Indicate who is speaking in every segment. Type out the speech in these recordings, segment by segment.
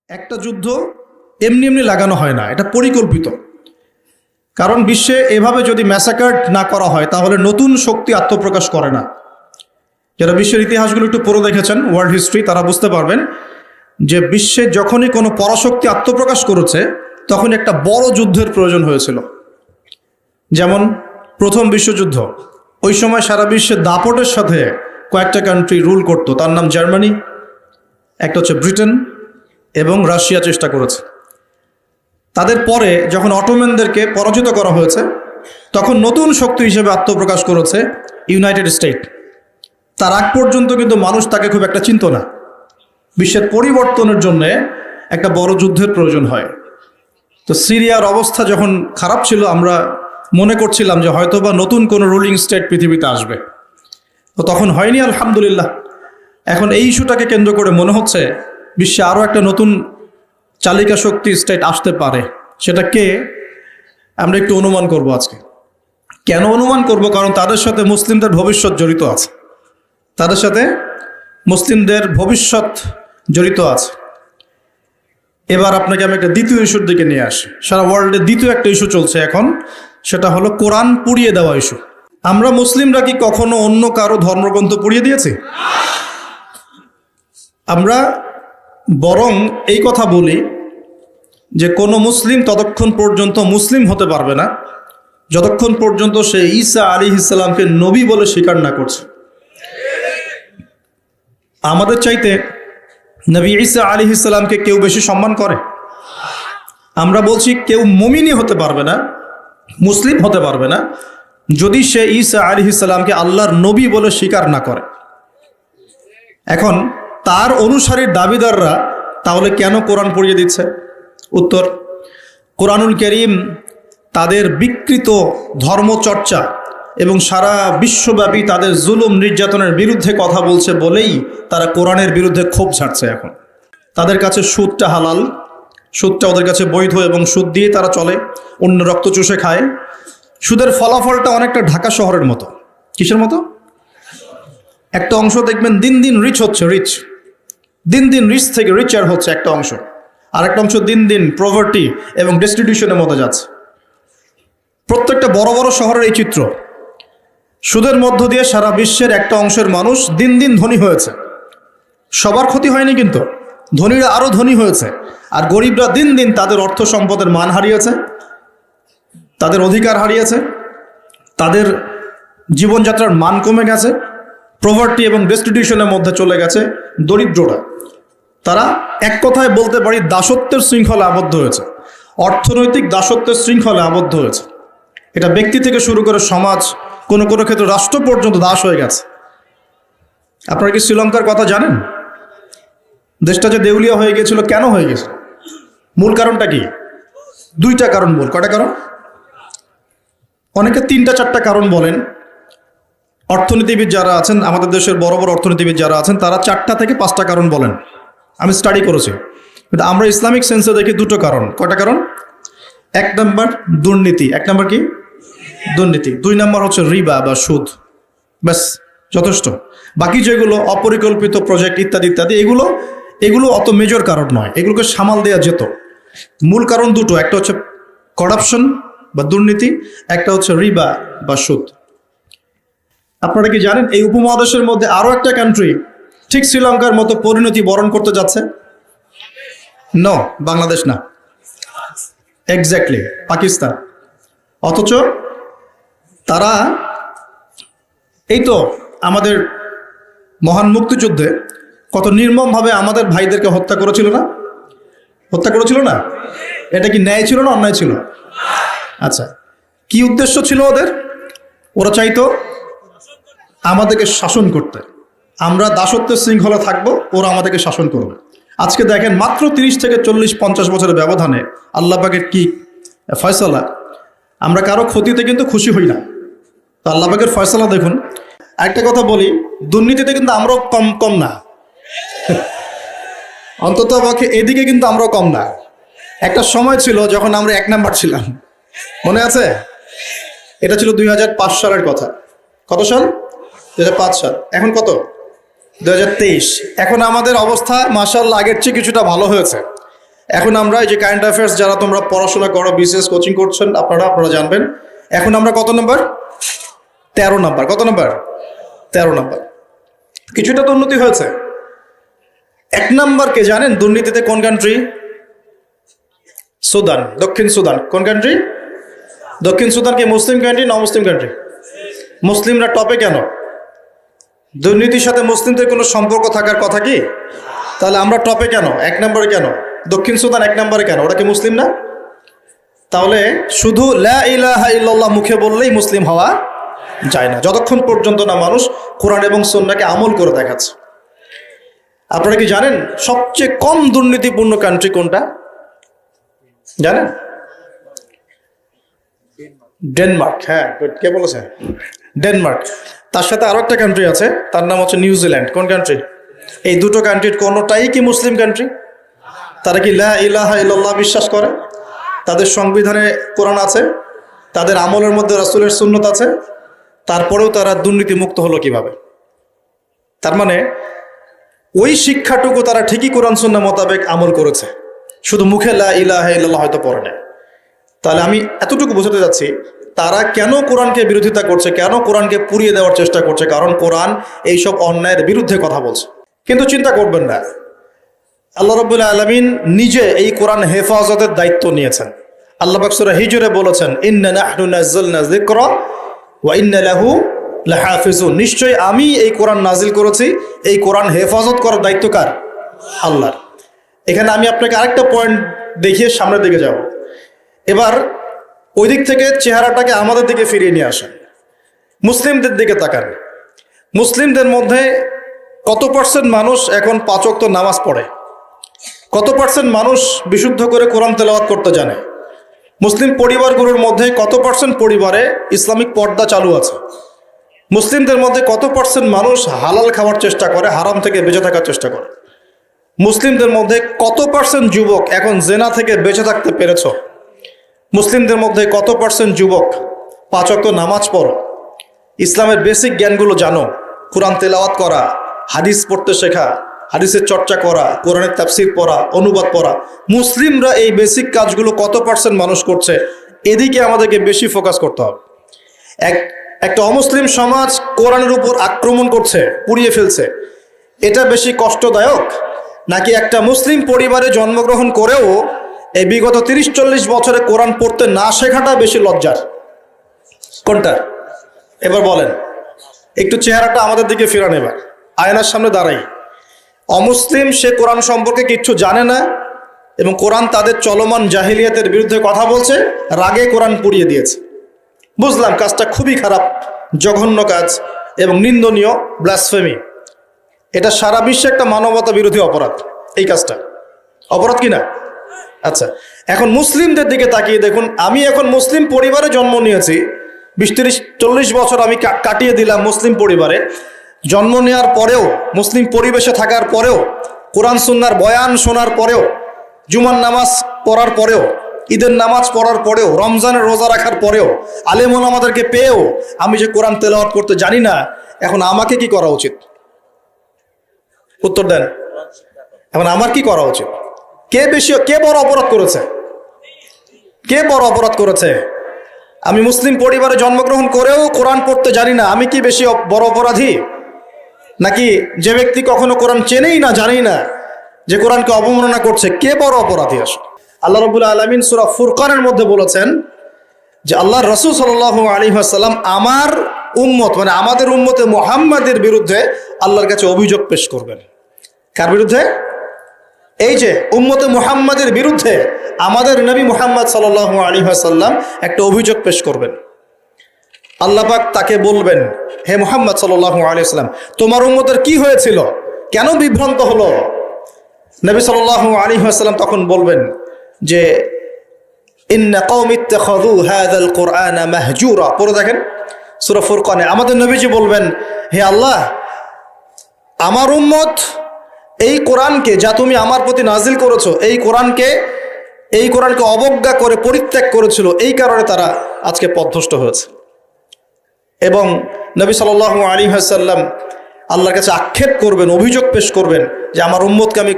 Speaker 1: একটা যুদ্ধ এমনি এমনি লাগানো হয় না, এটা পরিকল্পিত। কারণ বিশ্বে এভাবে যদি ম্যাসাকার না করা হয় তাহলে নতুন শক্তি আত্মপ্রকাশ করে না। যারা বিশ্বের ইতিহাসগুলো একটু পড়ে দেখেছেন, ওয়ার্ল্ড হিস্ট্রি, তারা বুঝতে পারবেন যে বিশ্বে যখনই কোনো পরাশক্তি আত্মপ্রকাশ করেছে তখন একটা বড় যুদ্ধের প্রয়োজন হয়েছিল। যেমন প্রথম বিশ্বযুদ্ধ, ওই সময় সারা বিশ্বে দাপটের সাথে কয়েকটা কান্ট্রি রুল করতো, তার নাম জার্মানি, একটা হচ্ছে ব্রিটেন এবং রাশিয়া চেষ্টা করেছে। তাদের পরে যখন অটোম্যানদেরকে পরাজিত করা হয়েছে তখন নতুন শক্তি হিসেবে আত্মপ্রকাশ করেছে ইউনাইটেড স্টেট। তার আগ পর্যন্ত কিন্তু মানুষ তাকে খুব একটা চিনত না। বিশ্বের পরিবর্তনের জন্য একটা বড় যুদ্ধের প্রয়োজন হয়। তো সিরিয়ার অবস্থা যখন খারাপ ছিল, আমরা মনে করছিলাম যে হয়তোবা নতুন কোনো রুলিং স্টেট পৃথিবীতে আসবে, তো তখন হয়নি, আলহামদুলিল্লাহ। এখন এই ইস্যুটাকে কেন্দ্র করে মনে হচ্ছে বিশ্বে আরও একটা নতুন চালিকা শক্তি স্টেট আসতে পারে। সেটা কে, আমরা একটু অনুমান করব আজকে। কেন অনুমান করব? কারণ তাদের সাথে মুসলিমদের ভবিষ্যৎ জড়িত আছে, তাদের সাথে মুসলিমদের ভবিষ্যৎ জড়িত আছে। এবার আপনাকে আমি একটা দ্বিতীয় ইস্যুর দিকে নিয়ে আসি। সারা ওয়ার্ল্ডে দ্বিতীয় একটা ইস্যু চলছে এখন, সেটা হলো কোরআন পুড়িয়ে দেওয়া ইস্যু। আমরা মুসলিমরা কি কখনো অন্য কারো ধর্মগ্রন্থ পুড়িয়ে দিয়েছি? আমরা বরং এই কথা বলি যে কোনো মুসলিম ততক্ষণ পর্যন্ত মুসলিম হতে পারবে না যতক্ষণ পর্যন্ত সে ঈসা আলাইহিস সালামকে নবী বলে স্বীকার না করছে। আমাদের চাইতে নবী ঈসা আলাইহিস সালামকে কেউ বেশি সম্মান করে? আমরা বলছি কেউ মুমিনই হতে পারবে না, মুসলিম হতে পারবে না যদি সে ঈসা আলাইহিস সালামকে আল্লাহর নবী বলে স্বীকার না করে। এখন তার অনুসারীর দাবিদাররা তাহলে কেন কোরআন পড়িয়ে দিচ্ছে? উত্তর, কোরআনুল কারীম তাদের বিকৃত ধর্মচর্চা এবং সারা বিশ্বব্যাপী তাদের জুলুম নির্যাতনের বিরুদ্ধে কথা বলছে বলেই তারা কোরআনের বিরুদ্ধে ক্ষোভ ঝাড়ছে। এখন তাদের কাছে সুদটা হালাল, সুদটা ওদের কাছে বৈধ এবং সুদ দিয়ে তারা চলে, অন্য রক্ত চুষে খায়। সুদের ফলাফলটা অনেকটা ঢাকা শহরের মতো। কিসের মতো? একটা অংশ দেখবেন দিন দিন রিচ হচ্ছে, দিন দিন রিচ থেকে রিচার হচ্ছে একটা অংশ, আর একটা অংশ দিন দিন প্রভার্টি এবং ডেস্টিটিউশনের মধ্যে যাচ্ছে। প্রত্যেকটা বড় বড় শহরের এই চিত্র। সুদের মধ্য দিয়ে সারা বিশ্বের একটা অংশের মানুষ দিন দিন ধনী হয়েছে। সবার ক্ষতি হয়নি, কিন্তু ধনীরা আরো ধনী হয়েছে, আর গরিবরা দিন দিন তাদের অর্থ সম্পদের মান হারিয়েছে, তাদের অধিকার হারিয়েছে, তাদের জীবনযাত্রার মান কমে গেছে, প্রভার্টি এবং ডেস্টিটিউশনের মধ্যে চলে গেছে দরিদ্ররা। তারা এক কথায় বলতে পারি দাসত্বের শৃঙ্খলে আবদ্ধ হয়েছে, অর্থনৈতিক দাসত্বের শৃঙ্খলে আবদ্ধ হয়েছে। এটা ব্যক্তি থেকে শুরু করে সমাজ, কোনো কোনো ক্ষেত্রে রাষ্ট্র পর্যন্ত দাস হয়ে গেছে। আপনারা কি শ্রীলঙ্কার কথা জানেন? দেশটা যে দেউলিয়া হয়ে গিয়েছিল, কেন হয়ে গেছে? মূল কারণটা কি? দুইটা কারণ বল। কয়টা কারণ? অনেকে তিনটা চারটা কারণ বলেন। অর্থনীতিবিদ যারা আছেন, আমাদের দেশের বড় বড় অর্থনীতিবিদ যারা আছেন, তারা 4টা থেকে 5টা কারণ বলেন। আমি স্টাডি করেছি, কিন্তু আমরা ইসলামিক সেন্সে দেখি 2টো কারণ। কয়টা কারণ? 1 নম্বর দুর্নীতি। 1 নম্বর কি? দুর্নীতি। 2 নম্বর হচ্ছে রিবা বা সুদ। ব্যাস, যথেষ্ট। বাকি যেগুলো অপরিকল্পিত প্রজেক্ট ইত্যাদি ইত্যাদি, এগুলো অত মেজর কারণ নয়, এগুলোকে সামাল দেওয়া যেত। মূল কারণ 2টো, একটা হচ্ছে করাপশন বা দুর্নীতি, একটা হচ্ছে রিবা বা সুদ। আপনারা কি জানেন এই উপমহাদেশের মধ্যে আরো একটা কান্ট্রি ঠিক শ্রীলঙ্কার মতো পরিণতি বরণ করতে যাচ্ছে? নো, বাংলাদেশ না, এক্স্যাক্টলি পাকিস্তান। অথচ তারা এই তো আমাদের মহান মুক্তিযুদ্ধে কত নির্মমভাবে আমাদের ভাইদেরকে হত্যা করেছিল না? হত্যা করেছিল না? এটা কি ন্যায় ছিল না অন্যায় ছিল? আচ্ছা, কি উদ্দেশ্য ছিল ওদের? ওরা চাইতো আমাদেরকে শাসন করতে। আমরা দাসত্বের শৃঙ্খলা থাকবো, ওরা আমাদেরকে শাসন করবে। আজকে দেখেন মাত্র 30 থেকে 40-50 বছরের ব্যবধানে আল্লাহ পাকের কি ফয়সালা। আমরা কারো ক্ষতিতে কিন্তু খুশি হই না, তো আল্লাহ পাকের ফয়সালা দেখুন। একটা কথা বলি, দুর্নীতিতে কিন্তু আমরাও কম না, অন্তত পক্ষে এদিকে কিন্তু আমরাও কম না। একটা সময় ছিল যখন আমরা 1 নাম্বার ছিলাম, মনে আছে? এটা ছিল 2005 সালের কথা। কত সাল? 2005 সাল। এখন কত? 2023। এখন আমাদের অবস্থা মাশাআল্লাহ আগের চেয়ে কিছুটা ভালো হয়েছে, এখন আমরা এই যে কারেন্ট অ্যাফেয়ার্স যারা তোমরা পড়াশোনা করো, বিসিএস কোচিং করছেন, আপনারা জানবেন এখন আমরা কত নম্বর? 13 নম্বর। কত নম্বর? 13 নম্বর। কিছুটা তো উন্নতি হয়েছে। 1 নম্বর কে জানেন দুর্নীতিতে? কোন কান্ট্রি? সুদান, দক্ষিণ সুদান। কোন কান্ট্রি? দক্ষিণ সুদান কি মুসলিম কান্ট্রি না মুসলিম কান্ট্রি? মুসলিমরা টপে কেন? দুর্নীতির সাথে মুসলিমদের কোনো সম্পর্ক থাকার কথা কি? তাহলে আমরা টপে কেন? 1 নম্বরে কেন? দক্ষিণ সুদান 1 নম্বরে কেন? ওরা কি মুসলিম না? তাহলে শুধু লা ইলাহা ইল্লাল্লাহ মুখে বললেই মুসলিম হওয়া যায় না, যতক্ষণ পর্যন্ত না মানুষ কোরআন এবং সুন্নাহকে আমল করে দেখাচ্ছে। আপনারা কি জানেন সবচেয়ে কম দুর্নীতিপূর্ণ কান্ট্রি কোনটা জানেন? ডেনমার্ক। হ্যাঁ, কে বলেছে? ডেনমার্ক। তার সাথে আরো একটা কান্ট্রি আছে, তার নাম হচ্ছে নিউজিল্যান্ড। কোন কান্ট্রি? এই দুটো কান্ট্রির কোনোটাই কি মুসলিম কান্ট্রি? তারা কি লা ইলাহা ইল্লাল্লাহ বিশ্বাস করে? তাদের সংবিধানে কোরআন আছে, তাদের আমলের মধ্যে রাসূলের সুন্নত আছে, তারপরেও তারা দুর্নীতি মুক্ত হলো কিভাবে? তার মানে ওই শিক্ষাটুকু তারা ঠিকই কোরআন সুন্নাহ মোতাবেক আমল করেছে, শুধু মুখে লা ইলাহা ইল্লাল্লাহ হয়তো পড়ে না। তাহলে আমি এতটুকু বোঝাতে যাচ্ছি তারা কেন কোরআনকে বিরোধিতা করছে, কেন কোরআনকে পুড়িয়ে দেওয়ার চেষ্টা করছে, কারণ কোরআন এইসব অন্যায়ের বিরুদ্ধে কথা বলছে। কিন্তু চিন্তা করবেন না, আল্লাহ রাব্বুল আলামিন নিজে এই কোরআন হেফাজতের দায়িত্ব নিয়েছেন। আল্লাহ পাক সূরা হিজরে বলেছেন, ইন্না নাহনু নাযালনা যিকরা ওয়া ইন্না লাহু লাহাফিজুন। নিশ্চয়ই আমি এই কোরআন নাজিল করেছি, এই কোরআন হেফাজত করার দায়িত্ব কার? আল্লাহর। এখানে আমি আপনাকে আরেকটা পয়েন্ট দেখিয়ে সামনের দিকে যাব। এবার ওই দিক থেকে চেহারাটাকে আমাদের দিকে ফিরিয়ে নিয়ে আসেন, মুসলিমদের দিকে তাকান। মুসলিমদের মধ্যে কত পার্সেন্ট মানুষ এখন 5 ওয়াক্ত নামাজ পড়ে? কত পার্সেন্ট মানুষ বিশুদ্ধ করে কোরআন তেলাওয়াত করতে জানে? মুসলিম পরিবারগুলোর মধ্যে কত পার্সেন্ট পরিবারে ইসলামিক পর্দা চালু আছে? মুসলিমদের মধ্যে কত পার্সেন্ট মানুষ হালাল খাওয়ার চেষ্টা করে, হারাম থেকে বেঁচে থাকার চেষ্টা করে? মুসলিমদের মধ্যে কত পার্সেন্ট যুবক এখন জেনা থেকে বেঁচে থাকতে পেরেছ? মুসলিমদের মধ্যে কত পার্সেন্ট যুবক 5 ওয়াক্ত নামাজ পড়ো, ইসলামের বেসিক জ্ঞানগুলো জানো, কোরআন তেলাওয়াত করা, হাদিস পড়তে শেখা, হাদিসের চর্চা করা, কোরআনের তাফসীর পড়া, অনুবাদ পড়া? মুসলিমরা এই বেসিক কাজগুলো কত পার্সেন্ট মানুষ করছে? এদিকে আমাদেরকে বেশি ফোকাস করতে হবে। একটা অমুসলিম সমাজ কোরআনের উপর আক্রমণ করছে, পুড়িয়ে ফেলছে, এটা বেশি কষ্টদায়ক নাকি একটা মুসলিম পরিবারে জন্মগ্রহণ করেও এই বিগত 30-40 বছরে কোরআন পড়তে না শেখাটা বেশি লজ্জার? কোনটা? এবার বলেন, একটু চেহারাটা আমাদের দিকে ফিরান। এবার আয়নার সামনে দাঁড়াই। অমুসলিম, সে কোরআন সম্পর্কে কিচ্ছু জানে না এবং কোরআন তাদের চলমান জাহিলিয়াতের বিরুদ্ধে কথা বলছে, রাগে কোরআন পুড়িয়ে দিয়েছে। বুঝলাম কাজটা খুবই খারাপ, জঘন্য কাজ এবং নিন্দনীয়, ব্লাসফেমি। এটা সারা বিশ্বে একটা মানবতা বিরোধী অপরাধ। এই কাজটা অপরাধ কিনা? আচ্ছা, এখন মুসলিমদের দিকে তাকিয়ে দেখুন। আমি এখন মুসলিম পরিবারে জন্ম নিয়েছি, 20-30-40 বছর আমি কাটিয়ে দিলাম মুসলিম পরিবারে। জন্ম নেওয়ার পরেও, মুসলিম পরিবেশে থাকার পরেও, কোরআন সুন্নাহর বয়ান শোনার পরেও, জুমার নামাজ পড়ার পরেও, ঈদের নামাজ পড়ার পরেও, রমজানের রোজা রাখার পরেও, আলেম ওলামাদেরকে পেয়েও আমি যে কোরআন তেলাওয়াত করতে জানি না, এখন আমাকে কি করা উচিত? উত্তর দেন। এখন আমার কি করা উচিত? কে বড় অপরাধ করেছে? কে বড় অপরাধ করেছে? আমি মুসলিম পরিবারে জন্মগ্রহণ করেও কোরআন পড়তে জানি না, আমি কি বেশি বড় অপরাধী? নাকি যে ব্যক্তি কখনো কোরআন চেনেই না, জানেই না, যে কোরআনকে অবমাননা করছে, কে বড় অপরাধী? আসলে আল্লাহ রাব্বুল আলামিন সূরা ফুরকানের মধ্যে বলেছেন যে আল্লাহর রাসূল সাল্লাল্লাহু আলাইহি ওয়াসাল্লাম আমার উম্মত, মানে আমাদের উম্মতে মুহাম্মাদের বিরুদ্ধে আল্লাহর কাছে অভিযোগ পেশ করবেন। কার বিরুদ্ধে? এই যে উম্মতে মুহাম্মাদের বিরুদ্ধে আমাদের নবী মুহাম্মদ সাল্লাল্লাহু আলাইহি ওয়াসাল্লাম একটা অভিযোগ পেশ করবেন। আল্লাহ পাক তাকে বলবেন, হে মুহাম্মদ সাল্লাল্লাহু আলাইহি ওয়াসাল্লাম, তোমার উম্মতের কি হয়েছিল, কেন বিভ্রান্ত হলো? নবী সাল্লাল্লাহু আলাইহি ওয়াসাল্লাম তখন বলবেন যে ইন্না কওমি ইত্তাখাযু হাযাল কুরআনা মাহজুরা। পড়ে দেখেন সূরা ফুরকানে আমাদের নবীজি বলবেন, হে আল্লাহ, আমার উম্মত এই কোরআনকে, যা তুমি আমার প্রতি নাজিল করেছো, এই কোরআনকে অবজ্ঞা করে পরিত্যাগ করেছিল, এই কারণে তারা আজকে পথভ্রষ্ট হয়েছে। এবং নবী সাল্লাল্লাহু আলাইহি ওয়াসাল্লাম আল্লাহর কাছে আক্ষেপ করবেন, অভিযোগ পেশ করবেন যে আমার উম্মতকে আমি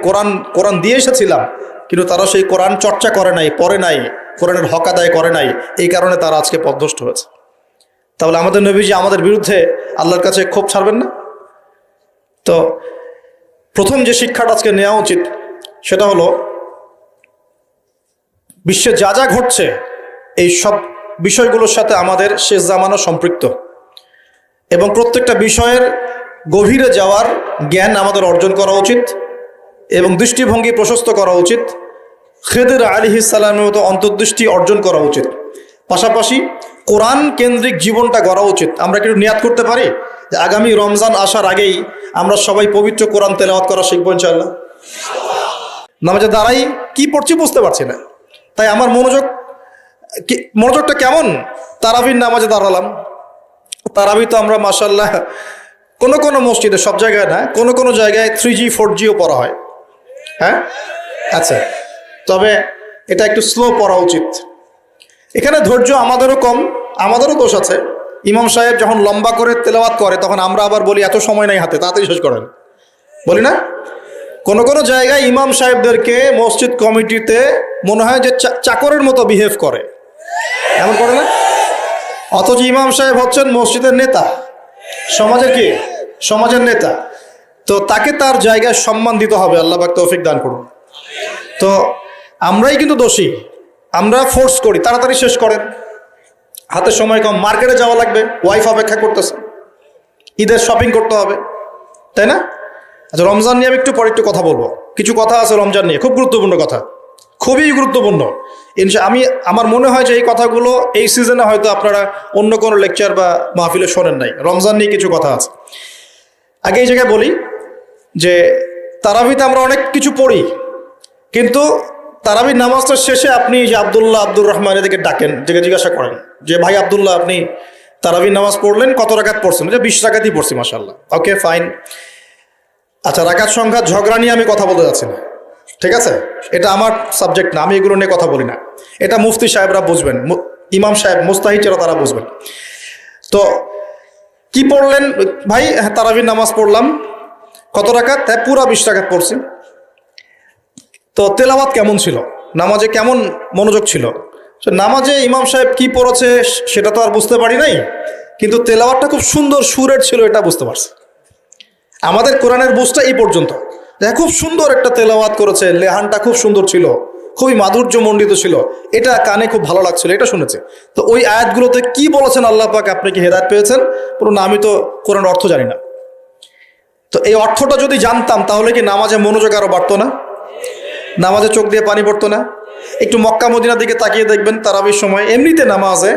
Speaker 1: কোরআন দিয়ে এসেছিলাম, কিন্তু তারা সেই কোরআন চর্চা করে নাই, পড়ে নাই, কোরআনের হক আদায় করে নাই, এই কারণে তারা আজকে পথভ্রষ্ট হয়েছে। তাহলে আমাদের নবীজি আমাদের বিরুদ্ধে আল্লাহর কাছে ক্ষোভ ছাড়বেন না? তো প্রথম যে শিক্ষাটা আজকে নেওয়া উচিত সেটা হলো, বিশ্বে যা যা ঘটছে এই সব বিষয়গুলোর সাথে আমাদের শেষ জামানা সম্পৃক্ত, এবং প্রত্যেকটা বিষয়ের গভীরে যাওয়ার জ্ঞান আমাদের অর্জন করা উচিত এবং দৃষ্টিভঙ্গি প্রশস্ত করা উচিত। খেদির আলাইহিস সালামের মতো অন্তর্দৃষ্টি অর্জন করা উচিত। পাশাপাশি কোরআন কেন্দ্রিক জীবনটা গড়া উচিত। আমরা কিন্তু নিয়াত করতে পারি যে আগামী রমজান আসার আগেই আমরা সবাই পবিত্র কোরআন তেলাওয়াত করা শিখবো ইনশাআল্লাহ। নামাজে দাঁড়াই কি পড়ছি বুঝতে পারছি না, তাই আমার মনোযোগটা কেমন, তারাবির নামাজে দাঁড়ালাম। তারাবি তো আমরা মাশাআল্লাহ কোনো মসজিদে, সব জায়গায় না, কোনো জায়গায় 3G 4Gও পড়া হয়। হ্যাঁ, আচ্ছা, তবে এটা একটু স্লো পড়া উচিত। এখানে ধৈর্য আমাদেরও কম, আমাদেরও দোষ আছে। ইমাম সাহেব যখন লম্বা করে তেলাওয়াত করে তখন আমরা আবার বলি এত সময় নাই হাতে, তাড়াতাড়ি শেষ করেন, বলি না? কোনো জায়গায় ইমাম সাহেবদেরকে মসজিদ কমিটিতে মনে হয় যে চাকরের মতো বিহেভ করে, এমন করে না? অথচ ইমাম সাহেব হচ্ছেন মসজিদের নেতা, সমাজের নেতা। তো তাকে তার জায়গায় সম্মান দিতে হবে। আল্লাহ পাক তৌফিক দান করুন। তো আমরাই কিন্তু দোষী, আমরা ফোর্স করি তাড়াতাড়ি শেষ করেন, হাতে সময় কম, মার্কেটে যাওয়া লাগবে, ওয়াইফ অপেক্ষা করতেছে, ঈদের শপিং করতে হবে, তাই না? আচ্ছা, রমজান নিয়ে আমি একটু পরে একটু কথা বলবো। কিছু কথা আছে রমজান নিয়ে, খুব গুরুত্বপূর্ণ কথা, খুবই গুরুত্বপূর্ণ। আমার মনে হয় যে এই কথাগুলো এই সিজনে হয়তো আপনারা অন্য কোনো লেকচার বা মাহফিলে শোনেন নাই। রমজান নিয়ে কিছু কথা আছে। আগে এই জায়গায় বলি যে তারাবিতে আমরা অনেক কিছু পড়ি, কিন্তু তারাবির নামাজটার শেষে আপনি যে আব্দুর রহমান এদিকে ডাকেন, জিজ্ঞাসা করেন যে ভাই আব্দুল্লাহ, আপনি তারাবির নামাজ পড়লেন, কত রাকাত পড়ছেন? যে 20 রাকাতই পড়ছি মাশাআল্লাহ। ওকে, ফাইন। আচ্ছা, রাকাত সংখ্যা ঝগড়া নিয়ে আমি কথা বলতে যাচ্ছি না, ঠিক আছে? এটা আমার সাবজেক্ট না, আমি এগুলো নিয়ে কথা বলি না। এটা মুফতি সাহেবরা বুঝবেন, ইমাম সাহেব মুস্তাহিদরা তারা বুঝবেন। তো কি পড়লেন ভাই? হ্যাঁ, তারাবির নামাজ পড়লাম। কত রাকাত? হ্যাঁ, পুরা 20 রাকাত পড়ছি। তো তেলাওয়াত কেমন ছিল, নামাজে কেমন মনোযোগ ছিল? নামাজে ইমাম সাহেব কি পড়েছে সেটা তো আর বুঝতে পারি নাই, কিন্তু তেলাওয়াতটা খুব সুন্দর সুরের ছিল, এটা বুঝতে পারছি। আমাদের কোরআনের বুঝটা এই পর্যন্ত, খুব সুন্দর একটা তেলাওয়াত করেছে, লেহানটা খুব সুন্দর ছিল, খুবই মাধুর্যমণ্ডিত ছিল, এটা কানে খুব ভালো লাগছিল, এটা শুনেছে। তো ওই আয়াতগুলোতে কি বলেছেন আল্লাহ পাক, আপনি কি হেদায়েত পেয়েছেন? পুরো না, আমি তো কোরআনের অর্থ জানি না। তো এই অর্থটা যদি জানতাম তাহলে কি নামাজে মনোযোগ আরো বাড়তো না? নামাজে চোখ দিয়ে পানি পড়তো না? একটু মক্কা মদিনার দিকে তাকিয়ে দেখবেন, তারাবির সময় এমনিতে নামাজে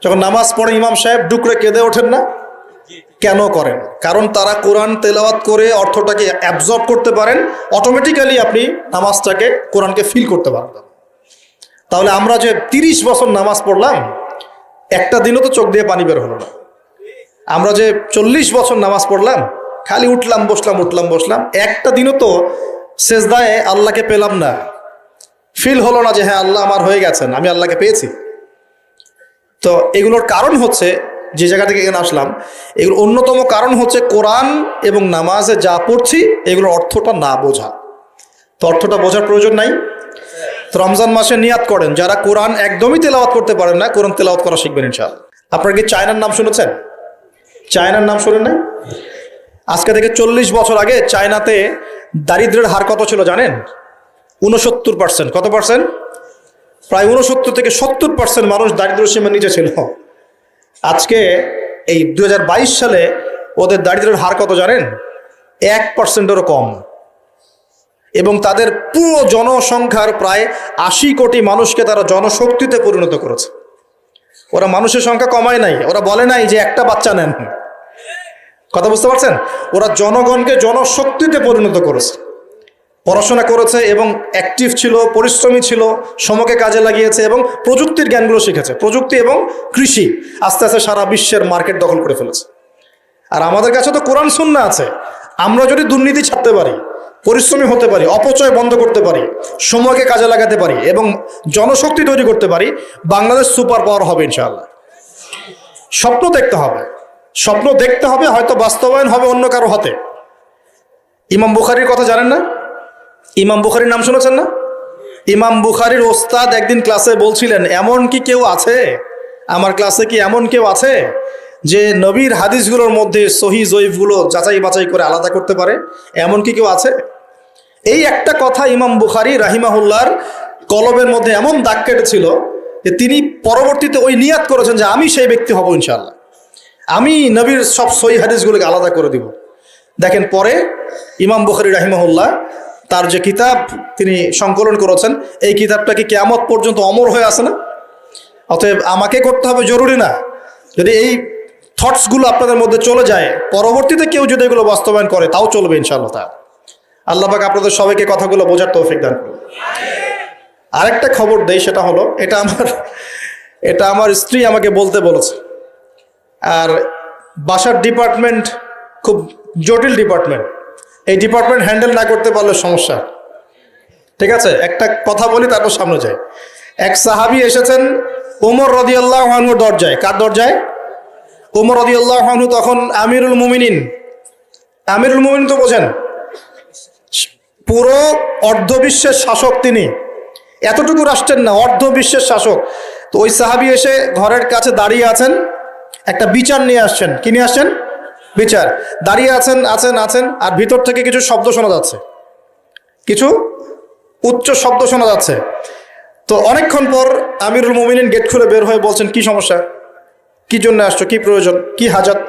Speaker 1: যখন নামাজ পড়ে ইমাম সাহেব ডুকরে কেঁদে ওঠেন না? কেন করেন? কারণ তারা কোরআন তেলাওয়াত করে অর্থটাকে অ্যাবজর্ব করতে পারেন, অটোমেটিক্যালি আপনি নামাজটাকে, কোরআনকে ফিল করতে পারবেন। তাহলে আমরা যে 30 বছর নামাজ পড়লাম, একটা দিনও তো চোখ দিয়ে পানি বের হলো না। আমরা যে 40 বছর নামাজ পড়লাম, খালি উঠলাম বসলাম, একটা দিনও তো সেজদায় আল্লাহকে পেলাম না, ফিল হলো না যে হ্যাঁ আল্লাহ আমার হয়ে গেছেন, আমি আল্লাহকে পেয়েছি। তো এগুলোর কারণ হচ্ছে, যে জায়গা থেকে এখানে আসলাম, এগুলো অন্যতম কারণ হচ্ছে কোরআন এবং নামাজে যা পড়ছি এগুলোর অর্থটা না বোঝা। তো অর্থটা বোঝার প্রয়োজন নাই। তো রমজান মাসে নিয়াত করেন, যারা কোরআন একদমই তেলাওয়াত করতে পারেন না, কোরআন তেলাওয়াত করা শিখবেন ইনশাআল্লাহ। আপনারা কি চায়নার নাম শুনেছেন? চায়নার নাম শুনেন নাই? আজকে থেকে 40 বছর আগে চায়নাতে দারিদ্র্যের হার কত ছিল জানেন? 69%। কত পার্সেন্ট? প্রায় 69 থেকে 70% মানুষ দারিদ্র্য সীমার নিচে ছিল। আজকে এই 2022 সালে ওদের দারিদ্র্যের হার কত জানেন? 1%-এরও কম। এবং তাদের পুরো জনসংখ্যার প্রায় 80 কোটি মানুষকে তারা জনশক্তিতে পরিণত করেছে। ওরা মানুষের সংখ্যা কমায় নাই, ওরা বলে নাই যে একটা বাচ্চা নেন। কথা বুঝতে পারছেন? ওরা জনগণকে জনশক্তিতে পরিণত করেছে, পড়াশোনা করেছে এবং অ্যাক্টিভ ছিল, পরিশ্রমী ছিল, সময়কে কাজে লাগিয়েছে এবং প্রযুক্তির জ্ঞানগুলো শিখেছে। প্রযুক্তি এবং কৃষি আস্তে আস্তে সারা বিশ্বের মার্কেট দখল করে ফেলেছে। আর আমাদের কাছে তো কোরআন সুন্নাহ আছে। আমরা যদি দুর্নীতি ছাড়তে পারি, পরিশ্রমী হতে পারি, অপচয় বন্ধ করতে পারি, সময়কে কাজে লাগাতে পারি এবং জনশক্তি তৈরি করতে পারি, বাংলাদেশ সুপার পাওয়ার হবে ইনশাআল্লাহ। স্বপ্ন দেখতে হবে, হয়তো বাস্তবায়ন হবে অন্য কারো হাতে। ইমাম বুখারীর কথা জানেন না? ইমাম বুখারীর নাম শুনেছেন না? ইমাম বুখারীর ওস্তাদ একদিন ক্লাসে বলছিলেন, এমন কি কেউ আছে আমার ক্লাসে, কি এমন কেউ আছে যে নবীর হাদিসগুলোর মধ্যে সহি জয়ীফগুলো যাচাই বাছাই করে আলাদা করতে পারে? এমন কি কেউ আছে? এই একটা কথা ইমাম বুখারী রাহিমাহুল্লাহর কলবের মধ্যে এমন দাগ কেটেছিল যে তিনি পরবর্তীতে ওই নিয়াত করেছেন যে আমি সেই ব্যক্তি হব ইনশাআল্লাহ, আমি নবীর সব সহি হাদিসগুলোকে আলাদা করে দিব। দেখেন পরে ইমাম বুখারী রাহিমাহুল্লাহ তার যে কিতাব তিনি সংকলন করেছেন, এই কিতাবটা কি কিয়ামত পর্যন্ত অমর হয়ে আছে না? অতএব আমাকে করতে হবে জরুরি না, যদি এই থটসগুলো আপনাদের মধ্যে চলে যায়, পরবর্তীতে কেউ যদি এগুলো বাস্তবায়ন করে তাও চলবে ইনশাআল্লাহ তাআলা। আল্লাহ পাক আপনাদের সবাইকে কথাগুলো বোঝার তৌফিক দান করুন। আরেকটা খবর দেই, সেটা হলো এটা আমার স্ত্রী আমাকে বলতে বলেছে। আর বাসার ডিপার্টমেন্ট খুব জটিল ডিপার্টমেন্ট, এই ডিপার্টমেন্ট হ্যান্ডেল না করতে পারলে সমস্যা। ঠিক আছে, একটা কথা বলি তারপর সামনে যাই। এক সাহাবী এসেছেন ওমর রাদিয়াল্লাহু আনহুর দরজায়। কার দরজায়? ওমর রাদিয়াল্লাহু আনহু তখন আমিরুল মুমিনিন। আমিরুল মুমিনিন তো বোঝেন, পুরো অর্ধবিশ্বের শাসক তিনি, এতটুকু রাষ্ট্রের না, অর্ধবিশ্বের শাসক। তো ওই সাহাবী এসে ঘরের কাছে দাঁড়িয়ে আছেন, একটা বিচার নিয়ে আসছেন। কি নিয়ে আসছেন? বিচার। দাঁড়িয়ে আছেন আছেন আছেন আর ভিতর থেকে কিছু শব্দ শোনা যাচ্ছে, কিছু উচ্চ শব্দ শোনা যাচ্ছে। তো অনেকক্ষণ পর আমিরুল মুমিনিন গেট খুলে বের হয়ে বলছেন, কি সমস্যা, কি জন্য আসছো, কি প্রয়োজন, কি হাজাত?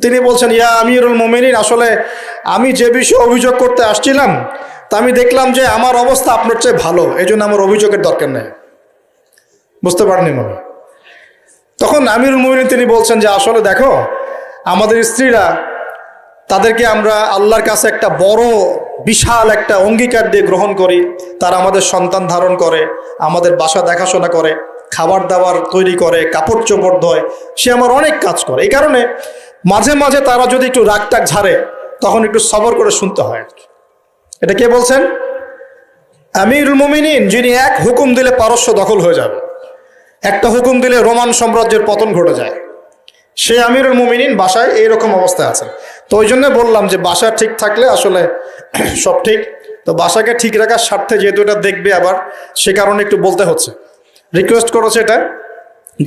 Speaker 1: তিনি বলছেন, ইয়া আমিরুল মুমিনিন, আসলে আমি যে বিষয়ে অভিযোগ করতে আসছিলাম তা আমি দেখলাম যে আমার অবস্থা আপনার চেয়ে ভালো, এই জন্য আমার অভিযোগের দরকার নেই। বুঝতে পারেননি মনে? তখন আমিরুল মুমিনিন তিনি বলছেন যে আসলে দেখো, আমাদের স্ত্রীরা, তাদেরকে আমরা আল্লাহর কাছে একটা বড় বিশাল একটা অঙ্গীকার দিয়ে গ্রহণ করি। তারা আমাদের সন্তান ধারণ করে, আমাদের বাসা দেখাশোনা করে, খাবার দাবার তৈরি করে, কাপড় চোপড় ধোয়, সে আমার অনেক কাজ করে। এই কারণে মাঝে মাঝে তারা যদি একটু রাগটাক ঝাড়ে তখন একটু সবর করে শুনতে হয়। এটা কে বলছেন? আমিরুল মুমিনিন, যিনি এক হুকুম দিলে পারস্য দখল হয়ে যাবে, একটা হুকুম দিলে রোমান সাম্রাজ্যের পতন ঘটে যায়, সে আমিরুল মুমিনিন বাসায় এইরকম অবস্থায় আছেন। তো ওই জন্য বললাম যে বাসা ঠিক থাকলে আসলে সব ঠিক। তো বাসাকে ঠিক রাখার স্বার্থে যেহেতু এটা দেখবে আবার, সে কারণে একটু বলতে হচ্ছে। রিকোয়েস্ট করেছে এটা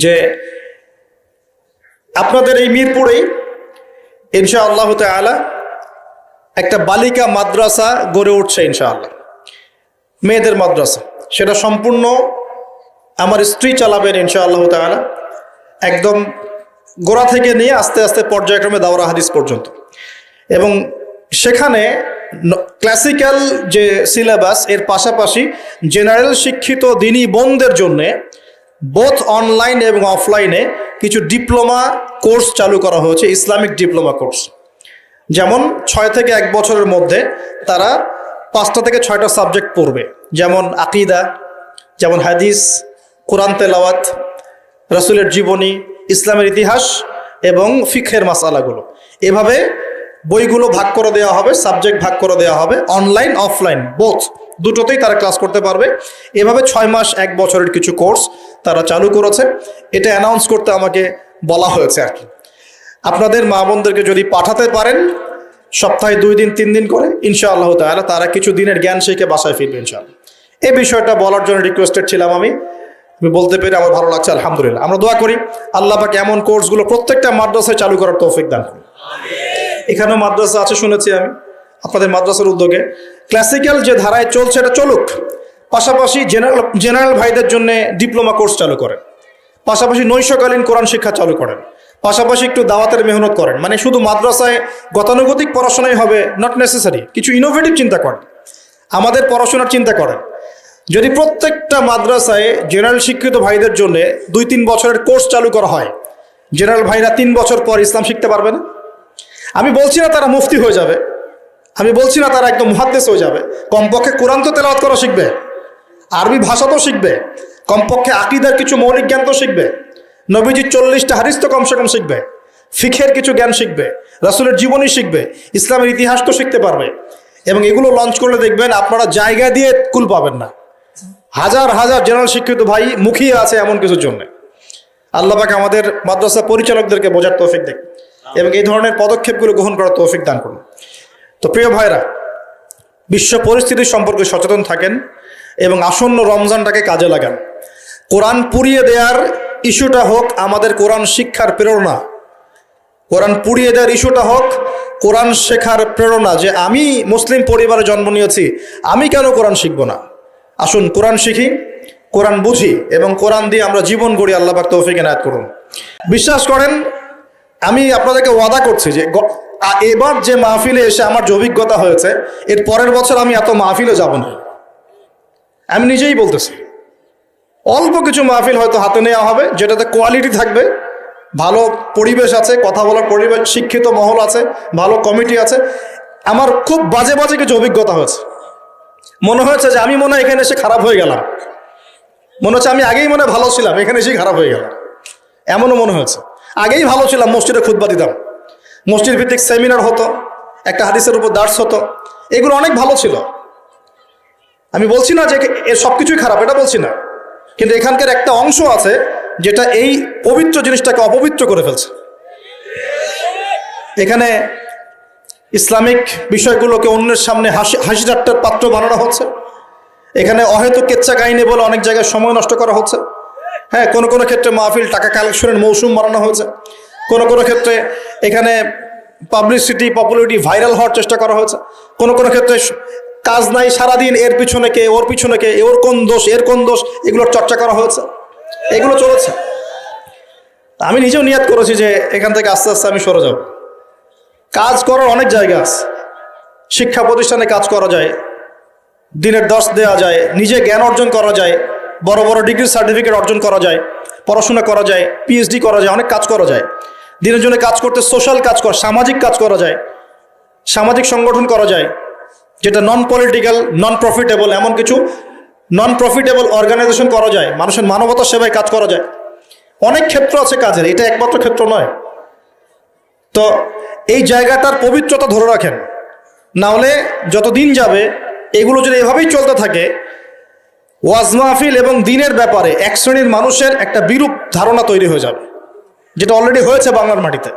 Speaker 1: যে আপনাদের এই মিরপুরেই ইনশাআল্লাহ তাআলা একটা বালিকা মাদ্রাসা গড়ে উঠছে ইনশাআল্লাহ, মেয়েদের মাদ্রাসা। সেটা সম্পূর্ণ আমার স্ত্রী চালাবেন ইনশাআল্লাহ তাআলা, একদম গোড়া থেকে নিয়ে আস্তে আস্তে পর্যায়ক্রমে দাওরা হাদিস পর্যন্ত। এবং সেখানে ক্লাসিক্যাল যে সিলেবাস, এর পাশাপাশি জেনারেল শিক্ষিত দিনী বোনদের জন্যে বোথ অনলাইন এবং অফলাইনে কিছু ডিপ্লোমা কোর্স চালু করা হয়েছে, ইসলামিক ডিপ্লোমা কোর্স। যেমন 6 থেকে 1 বছরের মধ্যে তারা 5টা থেকে 6টা সাবজেক্ট পড়বে, যেমন আকিদা, যেমন হাদিস, কোরআন তেলাওয়াত, রাসূলের জীবনী, ইসলামের ইতিহাস এবং ফিকহের মাসালাগুলো। এভাবে বইগুলো ভাগ করে দেওয়া হবে, সাবজেক্ট ভাগ করে দেওয়া হবে, অনলাইন অফলাইন বোথ দুটোতেই তারা ক্লাস করতে পারবে। এভাবে 6 মাস 1 বছরের কিছু কোর্স তারা চালু করেছে। এটা অ্যানাউন্স করতে আমাকে বলা হয়েছে আর কি। আপনাদের মা বোনদেরকে যদি পাঠাতে পারেন সপ্তাহে 2 দিন 3 দিন করে, ইনশাআল্লাহ তাআলা তারা কিছু দিনের জ্ঞান শিখে বাসায় ফিরবে ইনশাআল্লাহ। এই বিষয়টা বলার জন্য রিকোয়েস্টেড ছিলাম আমি বলতে পেরে আমার ভালো লাগছে, আলহামদুলিল্লাহ। আমরা দোয়া করি আল্লাহ পাক এমন কোর্সগুলো প্রত্যেকটা মাদ্রাসায় চালু করার তৌফিক দান করুন। এখানেও মাদ্রাসা আছে শুনেছি আমি, আপনাদের মাদ্রাসার উদ্যোগে ক্লাসিক্যাল যে ধারায় চলছে এটা চলুক, পাশাপাশি জেনারেল ভাইদের জন্য ডিপ্লোমা কোর্স চালু করেন, পাশাপাশি নৈশকালীন কোরআন শিক্ষা চালু করেন, পাশাপাশি একটু দাওয়াতের মেহনত করেন। মানে শুধু মাদ্রাসায় গতানুগতিক পড়াশোনাই হবে, নট নেসেসারি, কিছু ইনোভেটিভ চিন্তা করেন, আমাদের পড়াশোনার চিন্তা করেন। যদি প্রত্যেকটা মাদ্রাসায় জেনারেল শিক্ষিত ভাইদের জন্য 2-3 বছরের কোর্স চালু করা হয়, জেনারেল ভাইরা 3 বছর পর ইসলাম শিখতে পারবে না? আমি বলছি না তারা মুফতি হয়ে যাবে, আমি বলছি না তারা একদম মুহাদ্দিস হয়ে যাবে, কমপক্ষে কোরআন তো তেলাওয়াত করা শিখবে, আরবি ভাষা তো শিখবে, কমপক্ষে আকীদার কিছু মৌলিক জ্ঞান তো শিখবে, নবীজির 40টা হাদিস তো কমসে কম শিখবে, ফিকহের কিছু জ্ঞান শিখবে, রাসূলের জীবনী শিখবে, ইসলামের ইতিহাস তো শিখতে পারবে। এবং এগুলো লঞ্চ করলে দেখবেন আপনারা জায়গা দিয়ে কুল পাবেন না। হাজার হাজার জেনারেল শিক্ষিত ভাই মুখিয়ে আছে এমন কিছুর জন্য। আল্লাহ পাক আমাদের মাদ্রাসা পরিচালকদেরকে বোঝার তৌফিক দেন এবং এই ধরনের পদক্ষেপগুলো গ্রহণ করার তৌফিক দান করুন। তো প্রিয় ভাইরা, বিশ্ব পরিস্থিতি সম্পর্কে সচেতন থাকেন, এবং আসন্ন রমজানটাকে কাজে লাগান। কোরআন পুড়িয়ে দেওয়ার ইস্যুটা হোক আমাদের কোরআন শিক্ষার প্রেরণা, কোরআন পুড়িয়ে দেওয়ার ইস্যুটা হোক কোরআন শেখার প্রেরণা, যে আমি মুসলিম পরিবারে জন্ম নিয়েছি, আমি কেন কোরআন শিখব না। আসুন কোরআন শিখি, কোরআন বুঝি এবং কোরআন দিয়ে আমরা জীবন গড়ি। আল্লাহ পাক তৌফিক এনায়েত করুন। বিশ্বাস করেন, আমি আপনাদেরকে ওয়াদা করছি যে এবার যে মাহফিলে এসে আমার যে অভিজ্ঞতা হয়েছে, এর পরের বছর আমি এত মাহফিলে যাব না। আমি নিজেই বলতেছি, অল্প কিছু মাহফিল হয়তো হাতে নেওয়া হবে, যেটাতে কোয়ালিটি থাকবে, ভালো পরিবেশ আছে, কথা বলার পরিবেশ, শিক্ষিত মহল আছে, ভালো কমিটি আছে। আমার খুব বাজে বাজে কিছু অভিজ্ঞতা হয়েছে। মনে হয়েছে যে আমি মনে হয় এখানে এসে খারাপ হয়ে গেলাম, মনে হচ্ছে আমি আগেই মনে ভালো ছিলাম, এখানে এসেই খারাপ হয়ে গেলাম, এমনও মনে হয়েছে। আগেই ভালো ছিলাম, মসজিদে খুতবা দিতাম, মসজিদ ভিত্তিক সেমিনার হতো, একটা হাদিসের উপর দার্স হতো, এগুলো অনেক ভালো ছিল। আমি বলছি না যে এর সব কিছুই খারাপ, এটা বলছি না, কিন্তু এখানকার একটা অংশ আছে যেটা এই পবিত্র জিনিসটাকে অপবিত্র করে ফেলছে। এখানে ইসলামিক বিষয়গুলোকে অন্যের সামনে হাসি ঠাট্টার পাত্র বানানো হচ্ছে। এখানে অহেতুক কেচ্চা কাহিনী বলে অনেক জায়গায় সময় নষ্ট করা হচ্ছে। হ্যাঁ, কোনো কোনো ক্ষেত্রে মাহফিল টাকা কালেকশনের মৌসুম বানানো হয়েছে, কোনো কোনো ক্ষেত্রে এখানে পাবলিসিটি, পপুলারিটি, ভাইরাল হওয়ার চেষ্টা করা হয়েছে, কোনো কোনো ক্ষেত্রে কাজ নাই, সারাদিন এর পিছনে কে, ওর পিছনে কে, ওর কোন দোষ, এর কোন দোষ, এগুলোর চর্চা করা হয়েছে, এগুলো চলেছে। আমি নিজেও নিয়াত করেছি যে এখান থেকে আস্তে আস্তে আমি সরে যাব। কাজ করার অনেক জায়গা আছে, শিক্ষা প্রতিষ্ঠানে কাজ করা যায়, দিনের দর্শ দেওয়া যায়, নিজে জ্ঞান অর্জন করা যায়, বড় বড় ডিগ্রি সার্টিফিকেট অর্জন করা যায়, পড়াশোনা করা যায়, পিএইচডি করা যায়, অনেক কাজ করা যায়। দিনের জন্য কাজ করতে সোশ্যাল কাজ করা, সামাজিক কাজ করা যায়, সামাজিক সংগঠন করা যায়, যেটা নন পলিটিক্যাল, নন প্রফিটেবল, এমন কিছু নন প্রফিটেবল অর্গানাইজেশন করা যায়, মানুষের মানবতার সেবায় কাজ করা যায়। অনেক ক্ষেত্র আছে কাজের, এটা একমাত্র ক্ষেত্র নয়। তো এই জায়গাটার পবিত্রতা ধরে রাখেন, না হলে যত দিন যাবে এগুলো যদি এভাবেই চলতে থাকে, ওয়াজ মাহফিল এবং দিনের ব্যাপারে এক শ্রেণীর মানুষের একটা বিরূপ ধারণা তৈরি হয়ে যাবে, যেটা অলরেডি হয়েছে বাংলার মাটিতে।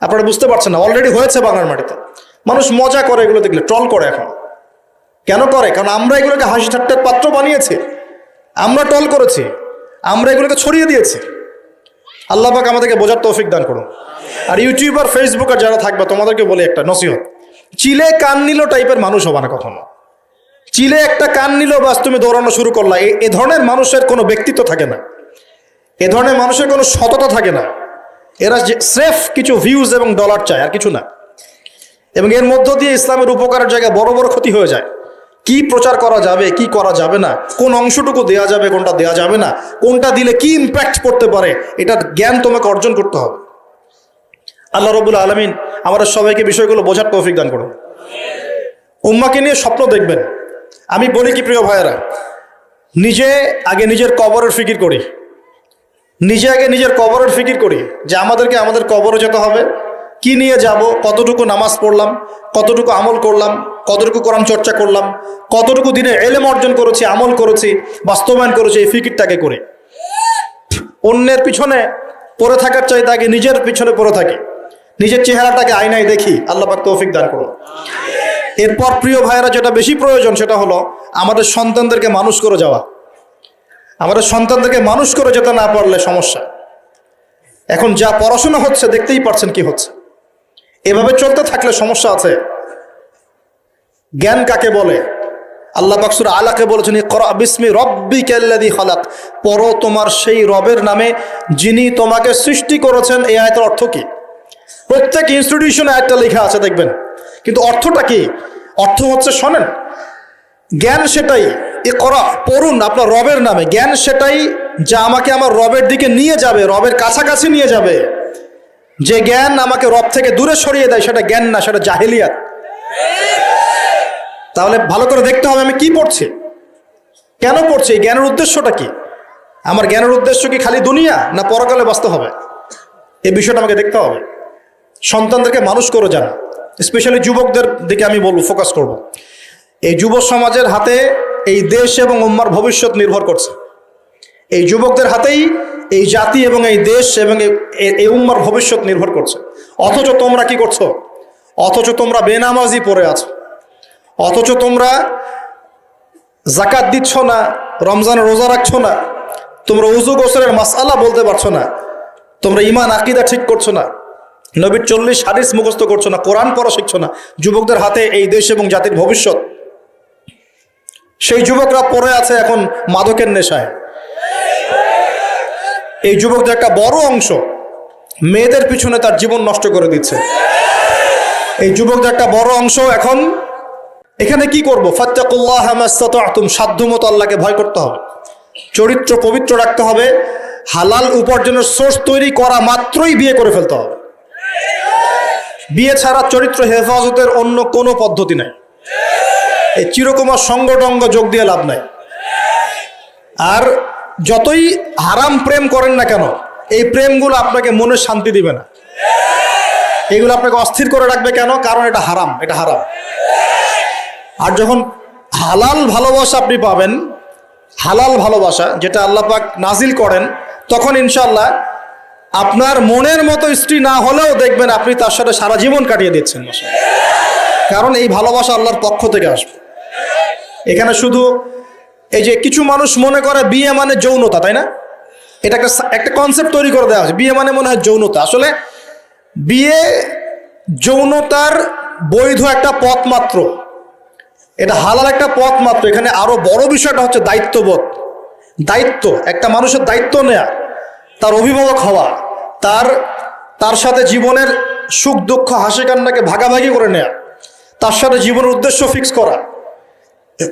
Speaker 1: আপনারা বুঝতে পারছেন না, অলরেডি হয়েছে বাংলার মাটিতে। মানুষ মজা করে এগুলো দেখলে, ট্রল করে। এখন কেন করে? কারণ আমরা এগুলোকে হাসি ঠাট্টার পাত্র বানিয়েছি, আমরা ট্রল করেছি, আমরা এগুলোকে ছড়িয়ে দিয়েছি। আল্লাহ পাক আমাদেরকে বোঝার তৌফিক দান করুন। আর ইউটিউবার, ফেসবুকার যারা থাকবে, তোমাদেরকে বলি একটা নসিহত, চিলে কান নিল টাইপের মানুষ হবে না কখনো। চিলে একটা কান নিল, বাস তুমি দৌড়ানো শুরু করলা। এ ধরনের মানুষের কোনো ব্যক্তিত্ব থাকে না, এ ধরনের মানুষের কোনো সততা থাকে না। এরা স্রেফ কিছু ভিউজ এবং ডলার চায়, আর কিছু না। এবং এর মধ্য দিয়ে ইসলামের উপকারের জায়গায় বড় বড় ক্ষতি হয়ে যায়। কি প্রচার করা যাবে, কি করা যাবে না, কোন অংশটুকু দেওয়া যাবে, কোনটা দেওয়া যাবে না, কোনটা দিলে কি ইম্প্যাক্ট পড়তে পারে, এটার জ্ঞান তোমাকে অর্জন করতে হবে। আল্লাহ রাব্বুল আলামিন আমাদের সবাইকে বিষয়গুলো বোঝার তৌফিক দান করুন। উম্মাকে নিয়ে স্বপ্ন দেখবেন। আমি বলি কি প্রিয় ভাইয়েরা, নিজে আগে নিজের কবরের ফিকির করি, নিজে আগে নিজের কবরের ফিকির করি যে আমাদেরকে আমাদের কবরে যেতে হবে, কি নিয়ে যাব, কতটুকু নামাজ পড়লাম, কতটুকু আমল করলাম, কতটুকু কোরআন চর্চা করলাম, কতটুকু দিনে এলেম অর্জন করেছি, আমল করেছি, বাস্তবায়ন করেছি, এই ফিকিরটাকে করে। অন্যের পিছনে পড়ে থাকার চাইতে আগে নিজের পিছনে পড়ে থাকি, নিজের চেহারাটাকে আয়নায় দেখি। আল্লাহ পাক তৌফিক দান করুন। এরপর প্রিয় ভাইয়েরা, যেটা বেশি প্রয়োজন সেটা হলো আমাদের সন্তানদেরকে মানুষ করে যাওয়া। আমাদের সন্তানদেরকে মানুষ করে যেতে না পারলে সমস্যা। এখন যা পড়াশোনা হচ্ছে দেখতেই পারছেন কি হচ্ছে, এভাবে চলতে থাকলে সমস্যা আছে। জ্ঞান কাকে বলে? আল্লাহ পাক সূরা আলাকে বলেছেন, ইকরা বিসমি রাব্বিকাল্লাযী খালাক, পড়ো তোমার সেই রবের নামে যিনি তোমাকে সৃষ্টি করেছেন। এই আয়াতের অর্থ কি? প্রত্যেক ইনস্টিটিউশনে আয়াতটা লেখা আছে দেখবেন, কিন্তু অর্থটা কি? অর্থ হচ্ছে, শোনেন, জ্ঞান সেটাই, ইকরা পড়ুন আপনার রবের নামে, জ্ঞান সেটাই যা আমাকে আমার রবের দিকে নিয়ে যাবে, রবের কাছাকাছি নিয়ে যাবে। যে জ্ঞান আমাকে রব থেকে দূরে সরিয়ে দেয় সেটা জ্ঞান না, সেটা জাহেলিয়াত। তাহলে ভালো করে দেখতে হবে আমি কি পড়ছি, কেন পড়ছি, এই জ্ঞানের উদ্দেশ্যটা কি? আমার জ্ঞানের উদ্দেশ্য কি খালি দুনিয়া, না পরকালে বাঁচতে হবে? এই বিষয়টা আমাকে দেখতে হবে। সন্তানদেরকে মানুষ করে যান, স্পেশালি যুবকদের দিকে আমি বলবো, ফোকাস করব। এই যুব সমাজের হাতে এই দেশ এবং উম্মার ভবিষ্যৎ নির্ভর করছে। এই যুবকদের হাতেই এই জাতি এবং এই দেশ এবং এই উম্মার ভবিষ্যৎ নির্ভর করছে। অথচ তোমরা কি করছো? অথচ তোমরা বেনামাজি পড়ে আছো, অথচ তোমরা জাকাত দিচ্ছ না, রমজানের রোজা রাখছো না, তোমরা উযু গোসলের মাসআলা বলতে পারছো না, তোমরা ঈমান আকীদা ঠিক করছো না, নবীর 40 হাদিস মুখস্থ করছো না, কোরআন পড়া শিখছো না। যুবকদের হাতে এই দেশ এবং জাতির ভবিষ্যৎ। সেই যুবকরা পড়ে আছে এখন মাদকের নেশায়। এই যুবকদের একটা বড় অংশ মেয়েদের পিছনে তার জীবন নষ্ট করে দিচ্ছে। এই যুবকদের একটা বড় অংশ এখন এখানে কি করবো, ফাত্তাকুল্লাহ মাসতাতা'তুম, সাধ্যমতো আল্লাহকে ভয় করতে হবে, চরিত্র পবিত্র রাখতে হবে, হালাল উপার্জনের সোর্স তৈরি করা মাত্রই বিয়ে করে ফেলতে হবে। বিয়ে ছাড়া চরিত্র হেফাজতের অন্য কোনো পদ্ধতি নাই। এই চিরকুমার সঙ্গটঙ্গ যোগ দিয়ে লাভ নাই। আর যতই হারাম প্রেম করেন না কেন, এই প্রেমগুলো আপনাকে মনে শান্তি দিবে না, এগুলো আপনাকে অস্থির করে রাখবে। কেন? কারণ এটা হারাম, এটা হারাম। আর যখন হালাল ভালোবাসা আপনি পাবেন, হালাল ভালোবাসা যেটা আল্লাহ পাক নাজিল করেন, তখন ইনশাআল্লাহ আপনার মনের মতো স্ত্রী না হলেও দেখবেন আপনি তার সাথে সারা জীবন কাটিয়ে দিচ্ছেন। কারণ এই ভালোবাসা আল্লাহর পক্ষ থেকে আসবে। এখানে শুধু এই যে কিছু মানুষ মনে করে বিয়ে মানে যৌনতা, তাই না? এটা একটা কনসেপ্ট তৈরি করে দেওয়া হয়েছে, বিয়ে মানে মনে হয় যৌনতা। আসলে বিয়ে যৌনতার বৈধ একটা পথ মাত্র, এটা হালাল একটা পথ মাত্র। এখানে আরো বড় বিষয়টা হচ্ছে দায়িত্ববোধ। দায়িত্ব, একটা মানুষের দায়িত্ব নেয়া, তার অভিভাবক হওয়া, তার সাথে জীবনের সুখ দুঃখ হাসি কান্নাকে ভাগাভাগি করে নেয়া, তার সাথে জীবনের উদ্দেশ্য ফিক্স করা,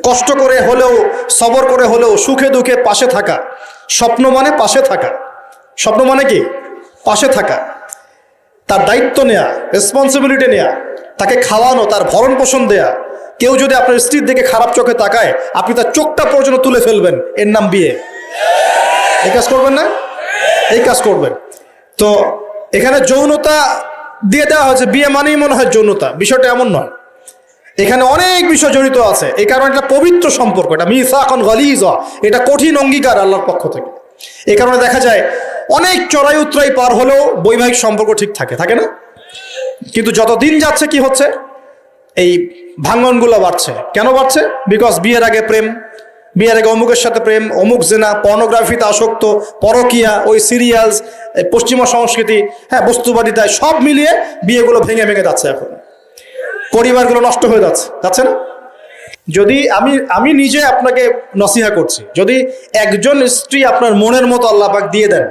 Speaker 1: কষ্ট করে হলেও সবর করে হলেও সুখে দুঃখে পাশে থাকা। স্বপ্ন মানে পাশে থাকা, স্বপ্ন মানে কি? পাশে থাকা। তার দায়িত্ব নেয়া, রেসপন্সিবিলিটি নেয়া, তাকে খাওয়ানো, তার ভরণ পোষণ দেয়া। কেউ যদি আপনার স্ত্রীর দিকে খারাপ চোখে তাকায়, আপনি তার চোখটা পর্যন্ত তুলে ফেলবেন, এর নাম বিয়ে। এই কাজ করবেন না? এই কাজ করবেন। তো এখানে যৌনতা দিয়ে দেওয়া হয়েছে, বিয়ে মানেই মনে হয় যৌনতা। বিষয়টা এমন নয়, এখানে অনেক বিষয় জড়িত আছে। এই কারণে এটা পবিত্র সম্পর্ক, এটা মিসাকুন গালিযা, এটা কঠিন অঙ্গীকার আল্লাহর পক্ষ থেকে। এই কারণে দেখা যায় অনেক চড়াই উতরাই পার হলেও বৈবাহিক সম্পর্ক ঠিক থাকে না? কিন্তু যত দিন যাচ্ছে কি হচ্ছে, এই ভাঙ্গনগুলো বাড়ছে। কেন বাড়ছে? বিকজ বিয়ের আগে প্রেম, বিয়ের আগে অমুকের সাথে প্রেম, অমুক জেনা, পর্নোগ্রাফিতে আসক্ত, পরকিয়া, ওই সিরিয়ালস, পশ্চিমা সংস্কৃতি, হ্যাঁ, বস্তুবাদিতায়, সব মিলিয়ে বিয়েগুলো ভেঙে ভেঙে যাচ্ছে। এখন পরিবারগুলো নষ্ট হয়ে যাচ্ছে না? যদি আমি নিজে আপনাকে নসিহা করছি, যদি একজন স্ত্রী আপনার মনের মতো আল্লাহ পাক দিয়ে দেন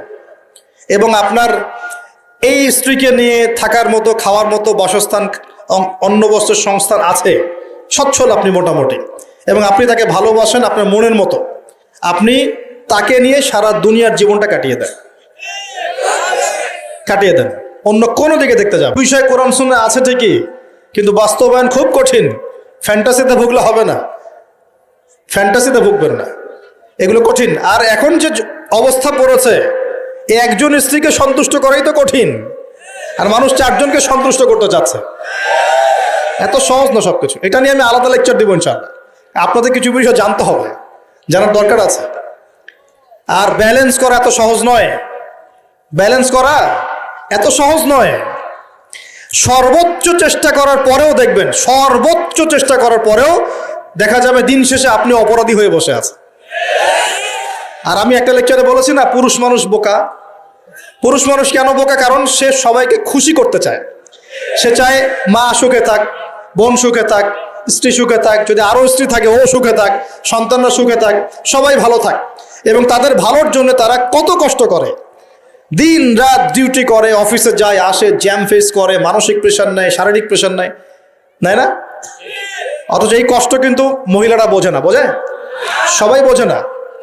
Speaker 1: এবং আপনার এই স্ত্রীকে নিয়ে থাকার মতো, খাওয়ার মতো বাসস্থান, অন্য বস্তুর সংস্থান আছে, সচ্ছল আপনি মোটামুটি, এবং আপনি তাকে ভালোবাসেন আপনার মনের মতো, আপনি তাকে নিয়ে সারা দুনিয়ার জীবনটা কাটিয়ে দেন, অন্য কোনো দিকে দেখতে যান। বিষয় কোরআন সুন্নাহ আছে ঠিকই, কিন্তু বাস্তবায়ন খুব কঠিন। ফ্যান্টাসিতে ভুগলে হবে না, ফ্যান্টাসিতে ভুগবেন না, এগুলো কঠিন। আর এখন যে অবস্থা পড়েছে, একজন স্ত্রীকে সন্তুষ্ট করাই তো কঠিন, আর মানুষ 4 জনকে সন্তুষ্ট করতে চাচ্ছে। এত সহজ না সবকিছু। এটা নিয়ে আমি আলাদা লেকচার দিব ইনশাআল্লাহ। আপনাদের কিছু বিষয় জানতে হবে, জানার দরকার আছে। আর ব্যালেন্স করা এত সহজ নয়, ব্যালেন্স করা এত সহজ নয়। সর্বোচ্চ চেষ্টা করার পরেও দেখবেন, সর্বোচ্চ চেষ্টা করার পরেও দেখা যাবে দিন শেষে আপনি অপরাধী হয়ে বসে আছেন। আর আমি একটা লেকচারে বলেছি না, পুরুষ মানুষ বোকা। পুরুষ মানুষ কেন বোকা? কারণ সে সবাইকে খুশি করতে চায়। সে চায় মা সুখে থাক, বোন সুখে থাক, স্ত্রী সুখে থাক, যদি আরও স্ত্রী থাকে ও সুখে থাক, সন্তানরা সুখে থাক, সবাই ভালো থাক। এবং তাদের ভালোর জন্য তারা কত কষ্ট করে, দিন রাত ডিউটি করে, অফিসে যায় আসে, জ্যাম ফেস করে, মানসিক প্রেশার নেয়, শারীরিক প্রেশার নেয়, নেয় না? অথচ এই কষ্ট কিন্তু মহিলারা বোঝে না। বোঝে? সবাই বোঝে না।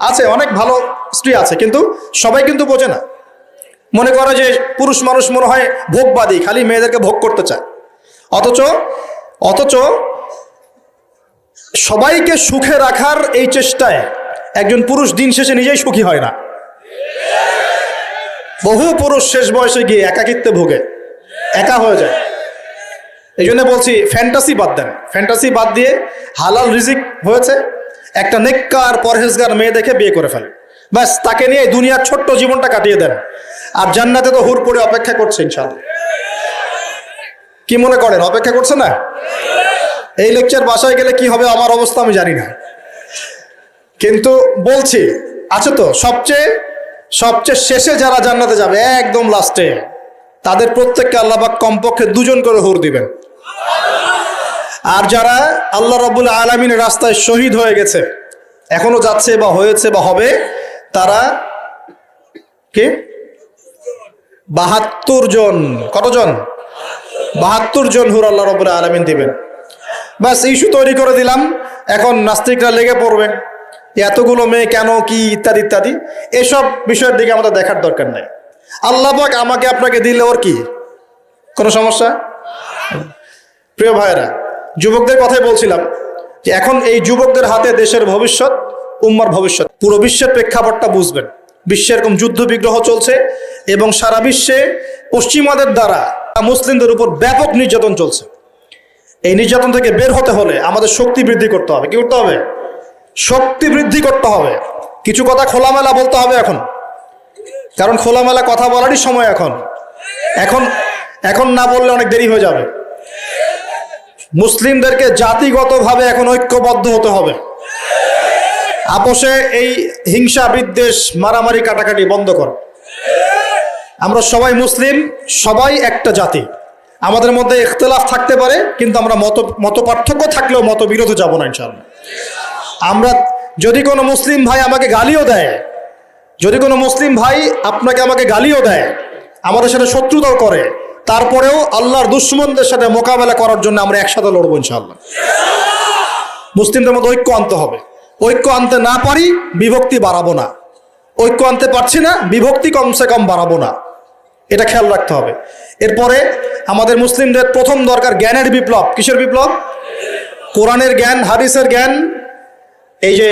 Speaker 1: আছে অনেক ভালো স্ত্রী আছে, কিন্তু সবাই কিন্তু বোঝে না। মনে করে যে পুরুষ মানুষ মনে হয় ভোগবাদী, খালি মেয়েদেরকে ভোগ করতে চায়। অথচ সবাইকে সুখে রাখার এই চেষ্টায় একজন পুরুষ দিন শেষে নিজেই সুখী হয় না। বহু পুরুষ শেষ বয়সে গিয়ে একাকিত্বে ভোগে, একা হয়ে যায়। এই জন্য বলছি, ফ্যান্টাসি বাদ দেন। ফ্যান্টাসি বাদ দিয়ে হালাল রিজিক হয়েছে, একটা নেককার পরহেজগার মেয়ে দেখে বিয়ে করে ফেলেন, ব্যাস তাকে নিয়ে দুনিয়ার ছোট্ট জীবনটা কাটিয়ে দেন। আর জান্নাতে তো হুর পড়ে অপেক্ষা করছে ইনশাআল্লাহ। কি মনে করেন অপেক্ষা করছে না? এই লেকচার বাসায় গেলে কি হবে আমার অবস্থা আমি জানি না। কিন্তু বলছি আছে তো সবচেয়ে সবচেয়ে শেষে যারা জান্নাতে যাবে একদম লাস্টে, তাদের প্রত্যেককে আল্লাহ পাক কমপক্ষে 2 জন করে হুর দিবেন। আর যারা আল্লাহ রাব্বুল আলামিনের রাস্তায় শহীদ হয়ে গেছে, এখনো যাচ্ছে বা হয়েছে বা হবে, তারা কে 72 জন। কতজন? 72 জন হুর আল্লাহ রাব্বুল আলামিন দিবেন। বাস ইস্যু তৈরি করে দিলাম, এখন নাস্তিকরা লেগে পড়বে এতগুলো মেয়ে কেন, কি ইত্যাদি ইত্যাদি। এসব বিষয়ের দিকে আমাদের দেখার দরকার নাই। আল্লাহ পাক আমাকে আপনাকে দিলে ওর কি কোনো সমস্যা? প্রিয় ভাইয়েরা, যুবকদের কথাই বলছিলাম যে এখন এই যুবকদের হাতে দেশের ভবিষ্যৎ, উম্মার ভবিষ্যৎ। পুরো বিশ্বের প্রেক্ষাপটটা বুঝবেন। বিশ্বে এরকম যুদ্ধ বিগ্রহ চলছে এবং সারা বিশ্বে পশ্চিমাদের দ্বারা মুসলিমদের উপর ব্যাপক নির্যাতন চলছে। এই নির্যাতন থেকে বের হতে হলে আমাদের শক্তি বৃদ্ধি করতে হবে। কি করতে হবে? শক্তি বৃদ্ধি করতে হবে। কিছু কথা খোলামেলা বলতে হবে এখন, কারণ খোলামেলা কথা বলারই সময় এখন। এখন এখন না বললে অনেক দেরি হয়ে যাবে। মুসলিমদেরকে জাতিগতভাবে এখন ঐক্যবদ্ধ হতে হবে। আপোষে এই হিংসা, বিদ্বেষ, মারামারি, কাটাকাটি বন্ধ কর। আমরা সবাই মুসলিম, সবাই একটা জাতি। আমাদের মধ্যে ইখতিলাফ থাকতে পারে, কিন্তু আমরা মত পার্থক্য থাকলেও মতবিরোধে যাব না ইনশাআল্লাহ। আমরা যদি কোনো মুসলিম ভাই আমাকে গালিও দেয়, যদি কোনো মুসলিম ভাই আপনাকে আমাকে গালিও দেয়, আমাদের সাথে শত্রুতাও করে, তারপরেও আল্লাহর দুশমনদের সাথে মোকাবেলা করার জন্য আমরা একসাথে লড়বো ইনশাআল্লাহ। মুসলিমদের মধ্যে ঐক্য আনতে হবে। ঐক্য আনতে না পারি, বিভক্তি বাড়াবো না। ঐক্য আনতে পারছি না, বিভক্তি কমসে কম বাড়াবো না। এটা খেয়াল রাখতে হবে। এরপরে আমাদের মুসলিমদের প্রথম দরকার জ্ঞানের বিপ্লব। কিসের বিপ্লব? কোরআনের জ্ঞান, হাদিসের জ্ঞান, এই যে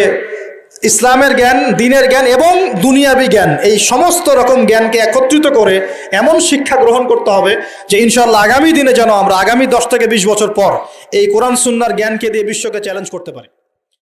Speaker 1: ইসলামের জ্ঞান, দ্বীনের জ্ঞান এবং দুনিয়াবি জ্ঞান, এই সমস্ত রকম জ্ঞানকে একত্রিত করে এমন শিক্ষা গ্রহণ করতে হবে যে ইনশাআল্লাহ আগামী দিনে যেন আমরা আগামী 10 থেকে 20 বছর পর এই কোরআন সুন্নাহর জ্ঞানকে দিয়ে বিশ্বকে চ্যালেঞ্জ করতে পারি।